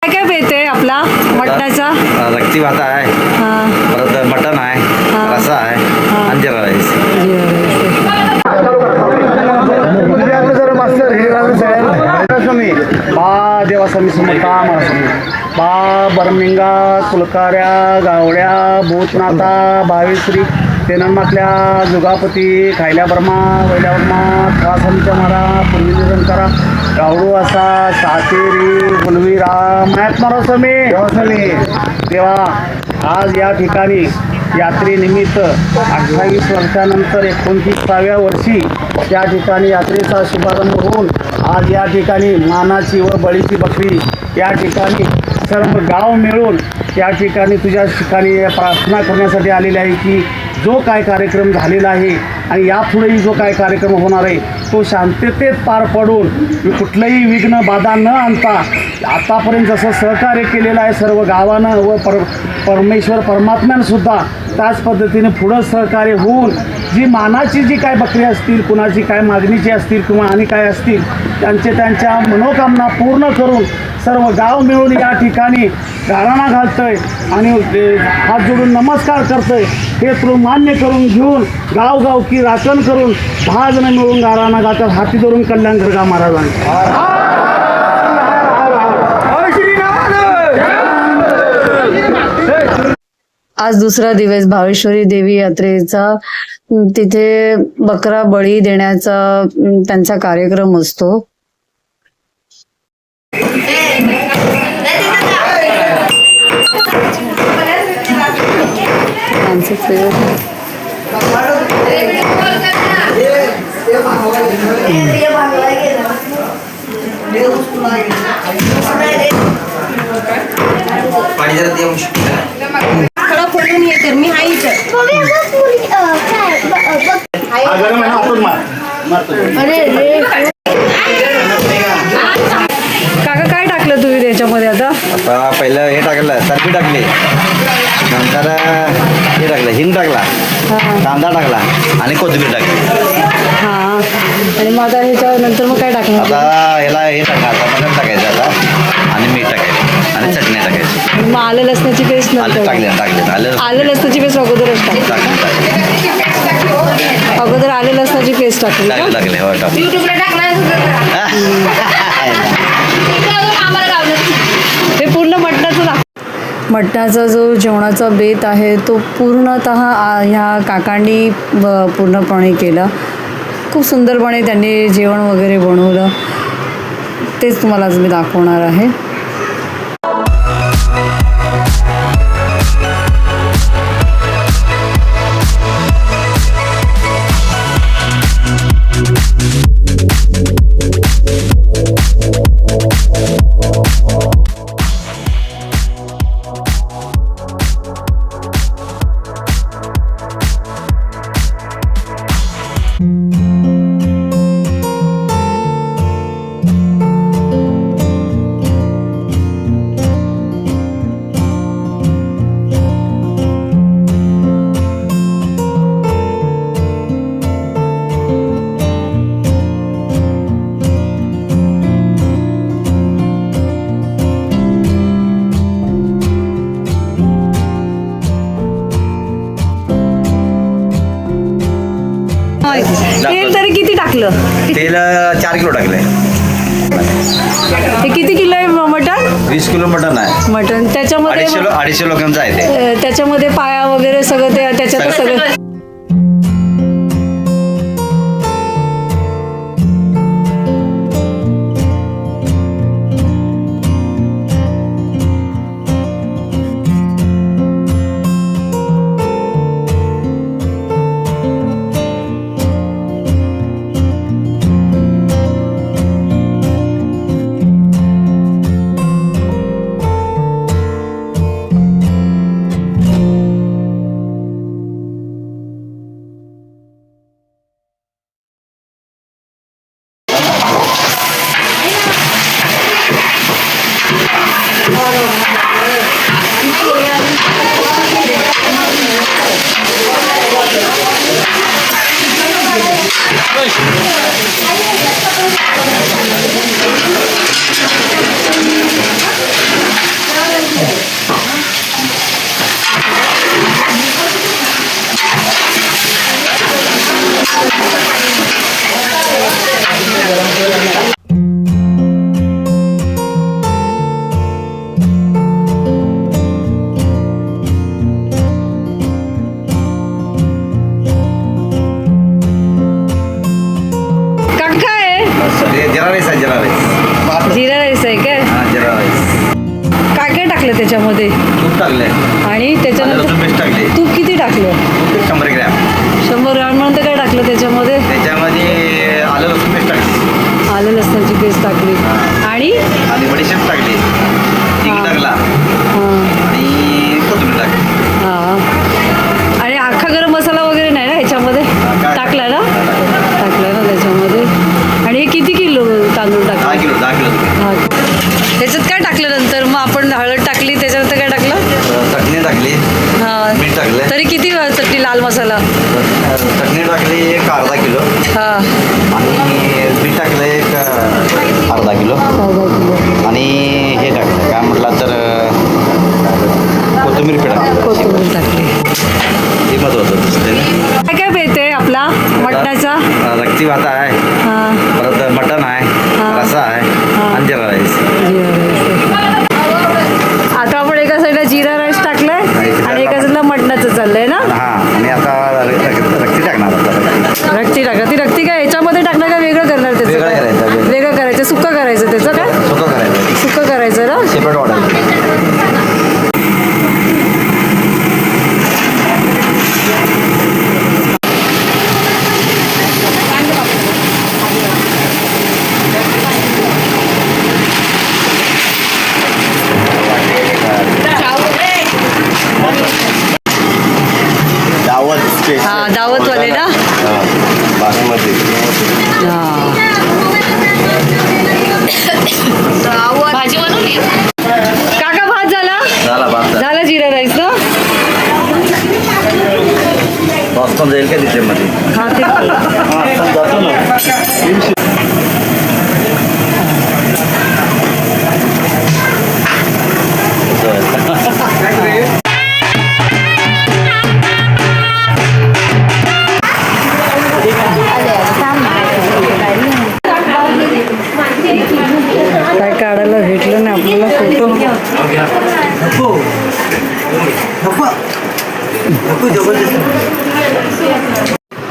काय काय बेत आहे आपला मटणाचा? रक्ती भात आहे, परत मटण आहे, रसा आहे, अंजिरा राईस. बा देवासमी समोता बा बरमिंगा कुलकाऱ्या गावड्या भूतनाथा भावेश्री तेनमातल्या जुगापती खायल्या बर्मा वैल्या बर्मा त्रासमच्या मारा पूर्वी करा गावडू असा सातेरी गुलवीरा मायात मारो समी देवा आज या ठिकाणी यात्रेनिमित्त 28 वर्षानंतर 29व्या वर्षी या ठिकाणी यात्रेचा शुभारंभ होऊन आज या ठिकाणी मानाची व बळीची बकरी या ठिकाणी सर्व गाव मिळून या ठिकाणी तुझ्या ठिकाणी प्रार्थना करण्यासाठी आलेले आहे की जो काय कार्यक्रम झालेला आहे आणि यापुढेही जो काय कार्यक्रम होणार आहे तो शांततेत पार पडून कुठलंही विघ्न बाधा न आणता आतापर्यंत जसं सहकार्य केलेलं आहे सर्व गावानं व परमेश्वर परमात्म्यानंसुद्धा त्याच पद्धतीने पुढं सहकार्य होऊन जी मानाची जी काय बकरी असतील कुणाची काय मागणीची असतील किंवा आणि काय असतील त्यांच्या मनोकामना पूर्ण करून सर्व गाव मिळून या ठिकाणी गाराणा घालतोय आणि हात जोडून नमस्कार करतोय हे तू मान्य करून घेऊन गावगावकी राखण करून 10 जण मिळून गाराणा घालतात हाती धरून कल्याण घरगा महाराजांनी. आज दुसरा दिवस भावेश्वरी देवी यात्रेचा. तिथे बकरा बळी देण्याचा त्यांचा कार्यक्रम असतो. काका काय टाकलं तुम्ही त्याच्यामध्ये? आता पहिलं हे टाकलं, सरपी टाकली, नंतर हे टाकलं, हिंग टाकला, कांदा टाकला आणि कोथिंबीर टाकली. हां, आणि मग आता ह्याच्यानंतर मग काय टाकलं? आता ह्याला हे टाका, आता मटण टाकायचं आता आणि मीठ टाकायचं आणि चटणी टाकायची. मग आलं लसणाची पेस्ट टाकले आलं लसणाची पेस्ट अगोदरच अगोदर आलं लसणाची पेस्ट टाकली. हो हे पूर्ण मटणाचा जो जेवणाचा बेत आहे तो पूर्णतः ह्या काकांनी पूर्णपणे केला. खूप सुंदरपणे त्यांनी जेवण वगैरे बनवलं. तेच तुम्हाला आज मी दाखवणार आहे. तेल तरी किती टाकलं? तेल 4 किलो टाकलंय. हे किती किलो आहे मटण? 20 किलो मटण आहे. मटण त्याच्यामध्ये 250 लोकांचं आहे ते. त्याच्यामध्ये पाया वगैरे सगळं ते त्याच्यात सगळं. त्याच्यामध्ये तूप टाकले आणि आलं त्याच्यानंतर लसूण पेस्ट टाकली तूप किती टाकलं? तूप 100 ग्रॅम 100 ग्रॅम नंतर काय टाकलं त्याच्यामध्ये? त्याच्यामध्ये आलं लसूण पेस्ट टाकली आलं लसणाची पेस्ट टाकली आणि आणि बडीशेप टाकली हिंग हां. टाकला हां आणि कोथिंबीर टाकली हां आणि अख्खा गरम मसाला वगैरे नाही ना ह्याच्यामध्ये? काय? टाकला ना? टाकला ना त्याच्यामध्ये. आणि हे किती किलो तांदूळ 10 टाकले? किलो 10 किलो हां त्याच्यात काय टाकलं नंतर? मग आपण हळद टाकली त्याच्यानंतर काय टाकलं? चटणी टाकली हां मीठ टाकले तरी किती चटणी लाल मसाला? चटणी टाकली एक अर्धा किलो हां आणि मीठ टाकलं एक अर्धा किलो अर्धा किलो आणि हे टाकलं काय म्हटलं तर कोथिंबीर टाकली कोथिंबीर टाकली. हे महत्वाचं असतं. काय काय बेत आहे आपला मटणाचा? रक्ती भात आहे हां परत मटण आहे हां. रस्सा आहे हां. आणि जिरा राईस जिरा राईस. आता आपण एका साईडला जिरा राईस टाकलाय आणि एका साईडला मटणाचं चाललंय ना? हां आणि आता रक्ती टाकणार आता रक्ती टाका. ती रक्ती काय याच्यामध्ये टाकणार का वेगळं करणार त्याचं? वेगळं काय? करायचं, वेगळं. वेगळं करायचं. सुक्का करायचं त्याचं काय? स्वतः करायचं सुक्का करायचं ना? सेपरेट वाढायचं दावत स्पेशल हां, दावतवाले ना? बासमती भाजी बनवली. काका भात झाला? झाला भात झाला जिरा राईस ना? सॉस पण जाईल का तिच्यामध्ये हा ते जातो ना काय काढायला भेटलं नाही आपल्याला फोटो.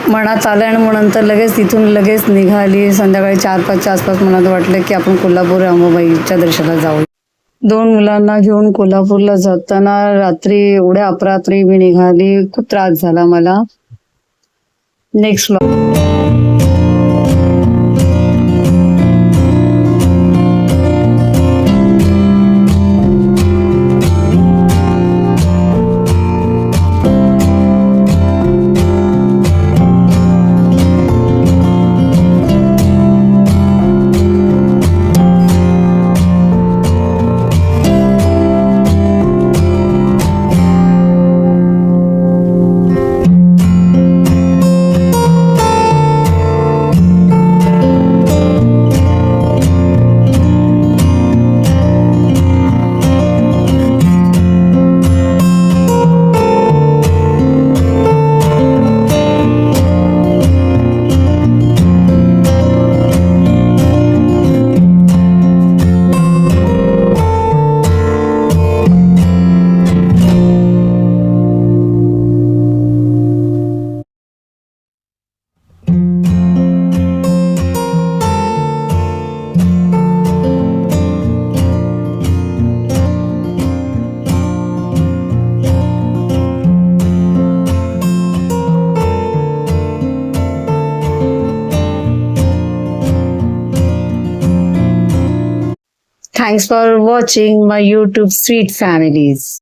मनात आलं आणि मग नंतर लगेच तिथून लगेच निघाली. संध्याकाळी 4-5च्या आसपास मनात वाटलं की आपण कोल्हापूर अंबाबाईच्या दर्शनाला जाऊ. 2 मुलांना घेऊन कोल्हापूरला जाताना रात्री एवढ्या अपरात्री मी निघाली. खूप त्रास झाला मला. Next Thanks for watching my YouTube Sweet Families.